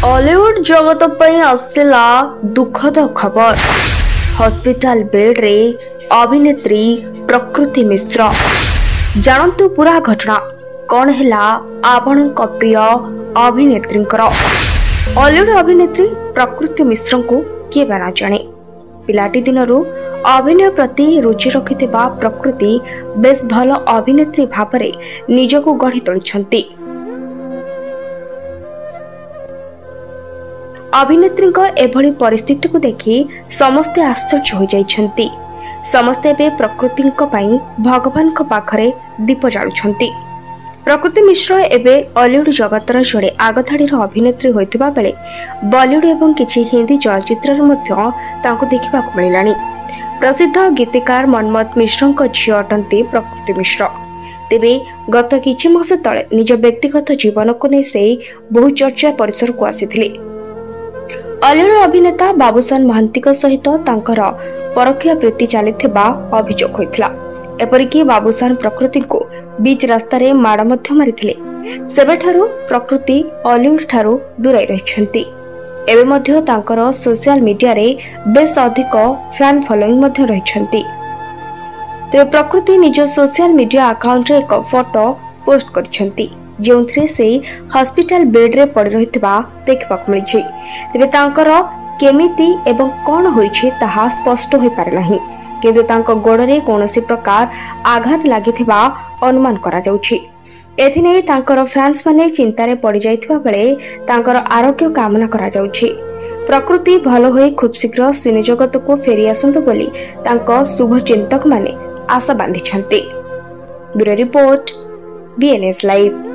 Hollywood जगत पर आसला दुखद खबर। हॉस्पिटल बेड रे अभिनेत्री प्रकृति मिश्र। जानतु पूरा घटना कौन है आपण प्रिय अभिनेत्री। हॉलीवुड अभिनेत्री प्रकृति मिश्र को किए बना जाने। पिलाटी दिनरू अभिनय प्रति रुचि रखिथिबा प्रकृति बेस भल अभिनेत्री भाव में निजको गढ़ी तोली। अभिनेत्री एभली परिस्थिति को देखि समस्ते आश्चर्य हो जाइछन्ति। समस्ते बे प्रकृति भगवान पाखरे दीप जालुछन्ति। प्रकृति मिश्र एबे हॉलीवुड जगतर जड़े आगधाड़ीर अभिनेत्री होइतिबा बेले बॉलीवुड एवं किछि हिंदी चलचित्र देखा मिलानी। प्रसिद्ध गीतिकार मनमोहन मिश्र झील अटंती प्रकृति मिश्र। तेबे गत किछि मास तले निज व्यक्तिगत जीवन को नहीं से बहु चर्चा परिसर को आसीथिले। हॉलीवुड अभिनेता बाबूशान महांती सहित परखिया प्रीति चलिथिबा अभियोग होइथिला। एपरिकी बाबूशान प्रकृति को बीच रास्ता रे माड़ मध्य मारिथिले। सेबेठारु प्रकृति हॉलीवुड ठारु दूराई रहिछन्ति। एबे मध्य तांकर सोशल मीडिया रे बेस अधिक फैन फॉलोइंग मध्य रहिछन्ति। तेबे प्रकृति निज सोशल मीडिया अकाउंट रे एक फोटो पोस्ट करिछन्ति जोंथरे से हॉस्पिटल बेड रे पड़ी रहितबा देखबाक मिलिछि। तेबे तांकर केमिति एवं कोन होइछि ताहा स्पष्ट होई पारे नाही, किंतु तांको गोड़रे कोनोसी प्रकार आघात लागिथिबा अनुमान करा जाउछि। एथिने तांकर फैंस माने चिंतारे पड़ी जाइथिबा बेले तांकर आरोग्य कामना करा जाउछि। प्रकृति भलो होई खूब शीघ्र सिने जगत को फेरी आसंतो बोली तांको शुभ चिंतक माने आशा बांधिछन्ति। Bureau report BNS live.